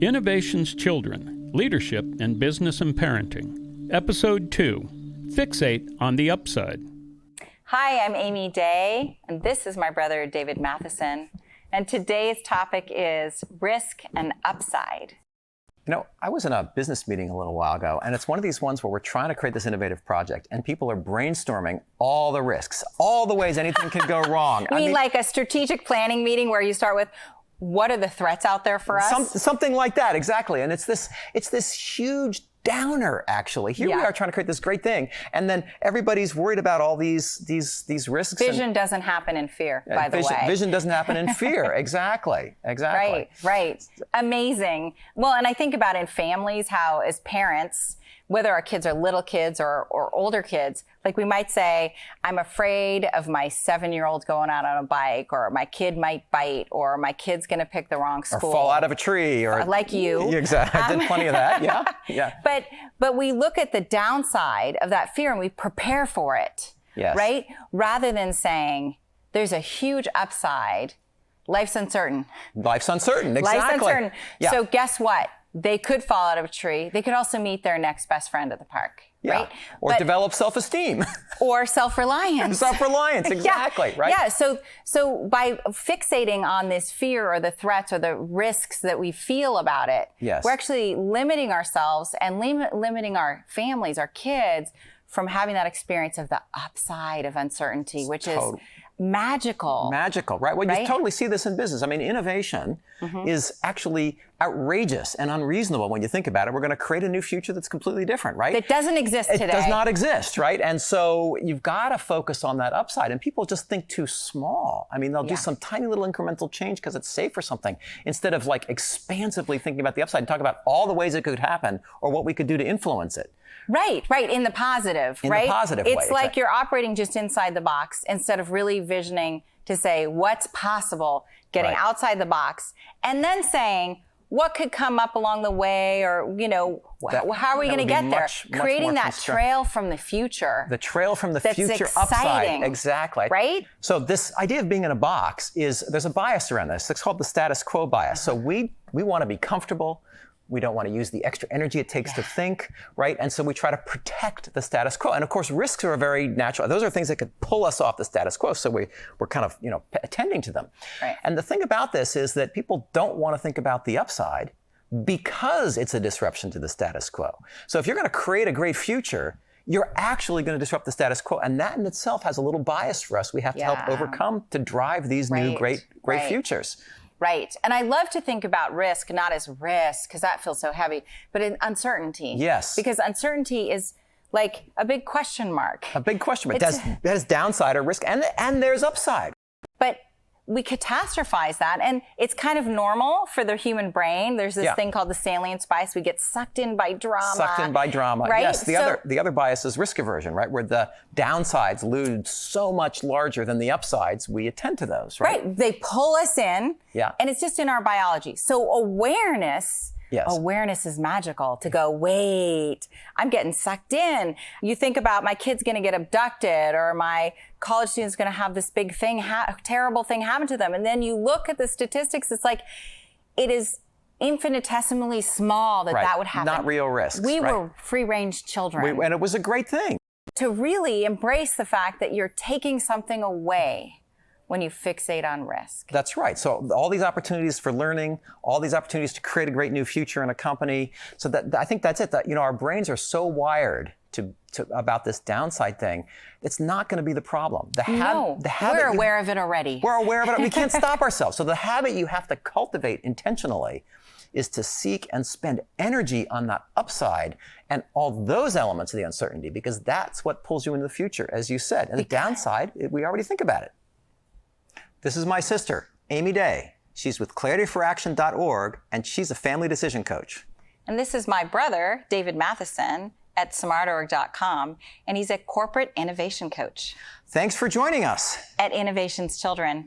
Innovations Children, Leadership and Business and Parenting. Episode 2, Fixate on the Upside. Hi, I'm Amy Day, and this is my brother, David Matheson. And today's topic is risk and upside. You know, I was in a business meeting a little while ago, and it's one of these ones where we're trying to create this innovative project, and people are brainstorming all the risks, all the ways anything can go wrong. I mean, like a strategic planning meeting where you start with, what are the threats out there for us? Something like that, exactly. And it's this huge downer, actually. Here we are trying to create this great thing, and then everybody's worried about all these risks. Vision doesn't happen in fear, by the way. Vision doesn't happen in fear. Exactly. Right. Amazing. Well, and I think about in families how, as parents, whether our kids are little kids or older kids, like we might say, I'm afraid of my 7-year-old going out on a bike, or my kid might bite, or my kid's going to pick the wrong school. Or fall out of a tree. Or like you. Exactly. I did plenty of that. Yeah. But we look at the downside of that fear and we prepare for it. Yes. Right? Rather than saying, there's a huge upside. Life's uncertain. Life's uncertain. Exactly. Life's uncertain. Yeah. So guess what? They could fall out of a tree. They could also meet their next best friend at the park, right? Or develop self-esteem. Or self-reliance. Self-reliance, exactly, right? Yeah, so by fixating on this fear or the threats or the risks that we feel about it, we're actually limiting ourselves and limiting our families, our kids, from having that experience of the upside of uncertainty, which is magical. Magical, right? Well, you totally see this in business. I mean, innovation is actually outrageous and unreasonable when you think about it. We're going to create a new future that's completely different, right? That doesn't exist today. It does not exist, right? And so you've got to focus on that upside. And people just think too small. I mean, they'll do some tiny little incremental change because it's safe or something, instead of like expansively thinking about the upside and talk about all the ways it could happen or what we could do to influence it. Right. In the positive, In the positive way. It's like you're operating just inside the box instead of really visioning to say what's possible, getting outside the box, and then saying what could come up along the way, or, how are we going to get there? Creating that trail from the future. The trail from the future exciting. Upside. Exactly. Right? So this idea of being in a box there's a bias around this. It's called the status quo bias. So we want to be comfortable. We don't want to use the extra energy it takes to think, right? And so we try to protect the status quo. And of course, risks are very natural. Those are things that could pull us off the status quo. So we're kind of, attending to them. Right. And the thing about this is that people don't want to think about the upside because it's a disruption to the status quo. So if you're going to create a great future, you're actually going to disrupt the status quo. And that in itself has a little bias for us we have to help overcome to drive these new great futures. Right. And I love to think about risk, not as risk, because that feels so heavy, but in uncertainty. Yes. Because uncertainty is like a big question mark. A big question mark. That has downside or risk, and there's upside. But we catastrophize that, and it's kind of normal for the human brain. There's this thing called the salient bias. We get sucked in by drama. Right? Yes. The other bias is risk aversion, right? Where the downsides loom so much larger than the upsides, we attend to those, right? Right. They pull us in. Yeah. And it's just in our biology. So awareness is magical, to go, wait, I'm getting sucked in. You think about my kid's going to get abducted, or my college student's going to have this big thing, terrible thing happen to them. And then you look at the statistics, it's like, it is infinitesimally small that would happen. Not real risks. We were free-range children. And it was a great thing. To really embrace the fact that you're taking something away when you fixate on risk. That's right. So all these opportunities for learning, all these opportunities to create a great new future in a company. So I think that's it. That, our brains are so wired to about this downside thing. It's not going to be the problem. We're aware of it already. We're aware of it. We can't stop ourselves. So the habit you have to cultivate intentionally is to seek and spend energy on that upside and all those elements of the uncertainty, because that's what pulls you into the future, as you said. And the downside, we already think about it. This is my sister, Amy Day. She's with clarityforaction.org, and she's a family decision coach. And this is my brother, David Matheson, at SmartOrg.com, and he's a corporate innovation coach. Thanks for joining us at Innovations Children.